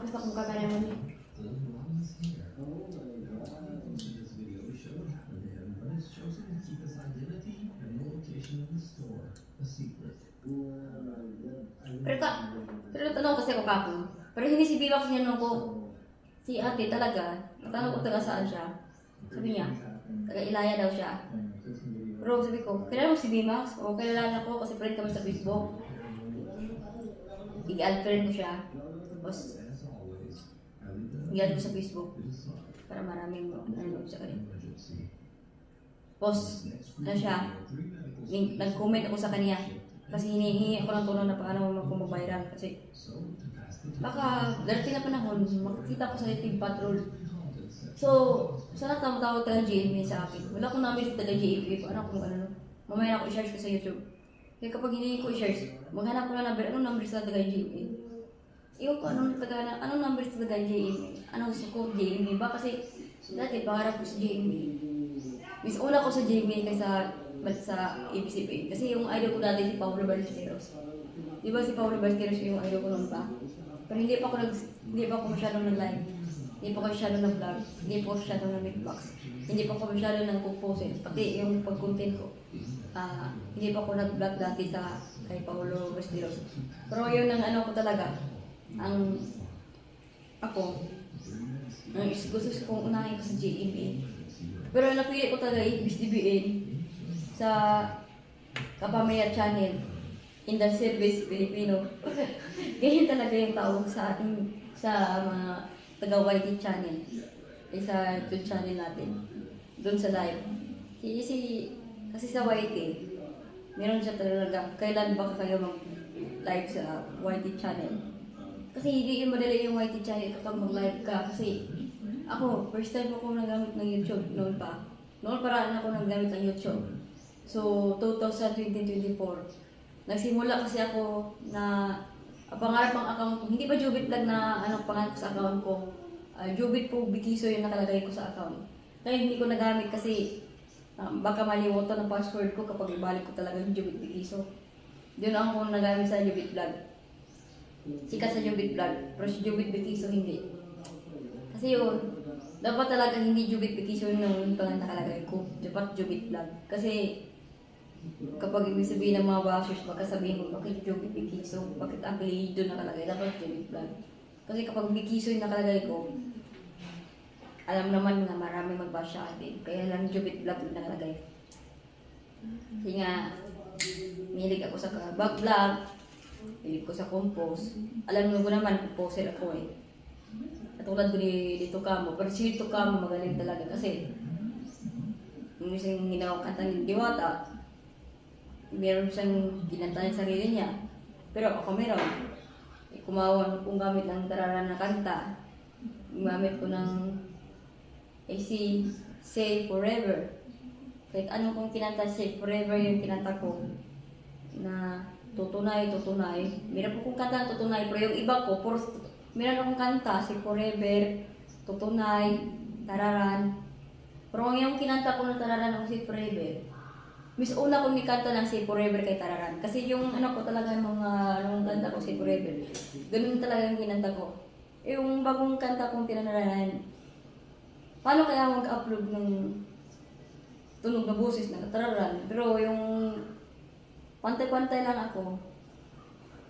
basta kung kaya naman eh. Pero tanong kasi ako kapon. Pero hindi si Bimax niya nung ko. Si ate talaga, natanong ko taga saan siya. Sabi niya, taga Ilaya daw siya. Pero sabi ko, kilala mo si Bimax? O kilala ko kasi friend kami sa Facebook. I-add friend ko siya. Tapos, i-add ko sa Facebook. Para maraming ano sa kanya. Tapos, ano siya, nag-comment ako sa kanya. Kasi hinihingi ako ng tulong na paano ako mag-viral. Kasi, baka darating na panahon, makikita ko sa Team Patrol. So, sana tawag taga GMA sa akin. Wala akong namin sa taga GMA. Paano kung ano, mamaya ako i-share ko sa YouTube. Kaya kapag hindi ko i-share, maghanap ko na number. Anong number sa taga GMA? Iyon ko, anong number sa taga GMA? Anong gusto ko GMA ba? Kasi dati pangarap ko sa GMA. Mas una ko sa GMA kaysa sa ABCP. Kasi yung idol ko dati si Paulo Ballesteros. Di ba si Paulo Ballesteros yung idol ko noon pa? Pero hindi pa ako masyadong nag-live. Hindi pa ako masyadong nag-vlog. Hindi pa ako masyadong nag-mix. Hindi pa ako masyadong nag-compose. Pati yung pag-content ko. Hindi pa ako nag-vlog dati sa kay Paulo Ballesteros. Pero yun ang ano ko talaga. Ang gusto kong unahin ko sa GMA. Pero napili ko talaga i-BSDBN sa Kapamilya Channel in the Service Filipino. Ganyan talaga yung tawag sa ating sa mga taga-YT channel. Sa YouTube channel natin. Doon sa live. Kasi sa YT, meron siya talaga, kailan ba kayo mag-live sa YT channel? Kasi hindi yung madali yung YT channel kapag mag-live ka. Kasi ako, first time ako nagamit ng YouTube noon pa. Noon paraan ako nagamit ng YouTube. So, 2024. Nagsimula kasi ako na pangarap ang account ko. Hindi pa Jubit Vlog na pangarap sa account ko. Jubit po Bikiso yung nakalagay ko sa account. Kaya hindi ko nagamit kasi baka malimutan ang password ko kapag ibalik ko talaga yung Jubit Bikiso. Doon ako nagamit sa Jubit Vlog. Sikat sa Jubit Vlog. Pero si Jubit Bikiso hindi. Kasi yun, dapat talaga hindi Jubit Bikiso yung nakalagay ko. Dapat Jubit Vlog. Kasi kapag ibig sabihin ng mga bashers, baka sabihin mo, bakit Jubit Bikiso? Bakit apelido nakalagay? Dapat Jubit Vlog. Kasi kapag Bikiso yung nakalagay ko, alam naman na marami mag-bash sa atin. Kaya lang Jubit Vlog yung nakalagay. Kasi nga, milig ako sa back-vlog, milig ko sa compose. Alam mo ko naman, composer ako eh. Katulad ko ni Dito Camo. Pero si Dito Camo magaling talaga kasi yung isang ginawang kanta ni Diwata, meron siyang kinanta ng sarili niya. Pero ako meron. Kumawan kung gamit ng dararan na kanta. Gumamit ko ng AC Say Forever. Kahit ano kong kinanta, Say Forever yung kinanta ko. Na tutunay. Meron po kong kanta na tutunay. Pero yung iba ko, meron akong kanta, Say Forever, Tutunay, Tararan. Pero yung kinanta ko ng Tararan ang Say Forever, Miss una kong nikanta ng Say Forever kay Tararan. Kasi yung ko talaga yung mga kanta ko Say Forever. Ganun talaga yung kinanta ko. Yung bagong kanta kong tinararan, paano kaya mag-upload ng tunog na boses na Tararan? Pero yung pantay-pantay lang ako.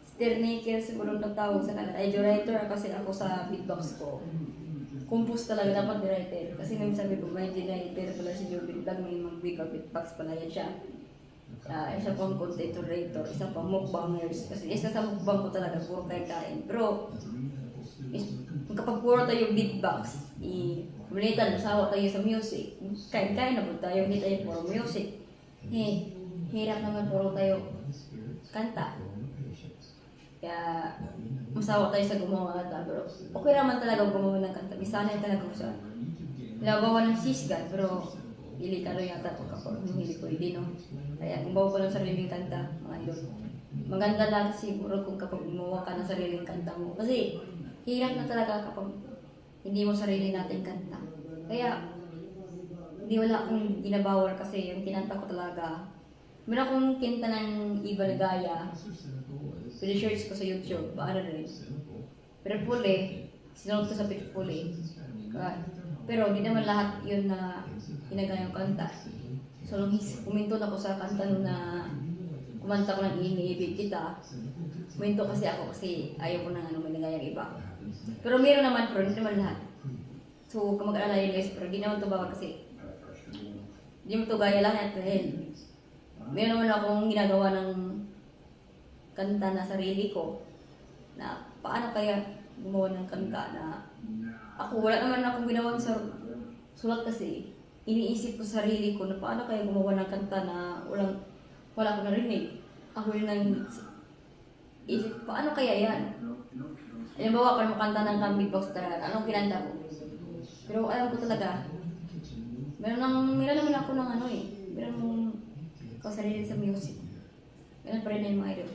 Stirnaker siguro nagtawag sa kanila. Ay, writer kasi ako sa beatbox ko. Compose talaga dapat writer. Kasi nung sabi ko, may writer pala si Jubit Vlog, may beatbox pala yan siya. Isa pang content writer, isa pang mukbangers. Kasi isa sa mukbang ko talaga, puro kain. Pero, kapag puro tayo beatbox, kumalitan, nasawa tayo sa music. Kain na po tayo, hindi tayo puro music. Hirap naman puro tayo kanta. Kaya, masawa tayo sa gumawa ng kanta. Pero, okay naman talaga gumawa ng kanta. Misanay talaga ko sa labawan ng sisgan. Pero, delikado yata po kapag hindi pwede, no? Kaya, gumawa ko ng sariling kanta, mga idol. Maganda lang siguro kung kapag gumawa ka ng sariling kanta mo. Kasi, hirap na talaga kapag hindi mo sarili natin kanta. Kaya, hindi wala akong ginabawal kasi yung kinanta ko talaga. Meron akong kinta ng Iba Ligaya. Pwede search ko sa YouTube, paano rin. Pero puli, sinunod ko sa Pitbull eh. Pero di naman lahat yun na ginagaya yung kanta. So nung kuminto na ko sa kanta nun na kumanta ko ng iniibig kita, kuminto kasi ako kasi ayaw ko ng may nagayang iba. Pero meron naman, pero hindi naman lahat. So kamag-alala yun guys, pero di naman ito bawal kasi di mo ito gaya lahat dahil meron naman akong ginagawa ng kanta na sarili ko na paano kaya gumawa ng kanta na ako wala naman akong ginawang sulat kasi iniisip ko sa sarili ko na paano kaya gumawa ng kanta na wala ko narinig. Ako yun ang isip, paano kaya yan? Halimbawa, kung makanta ng Kambing Box Taran, anong kinanta ko? Pero alam ko talaga, meron naman ako ng meron mong kasarili sa music. Meron pa rin na yung mga idol.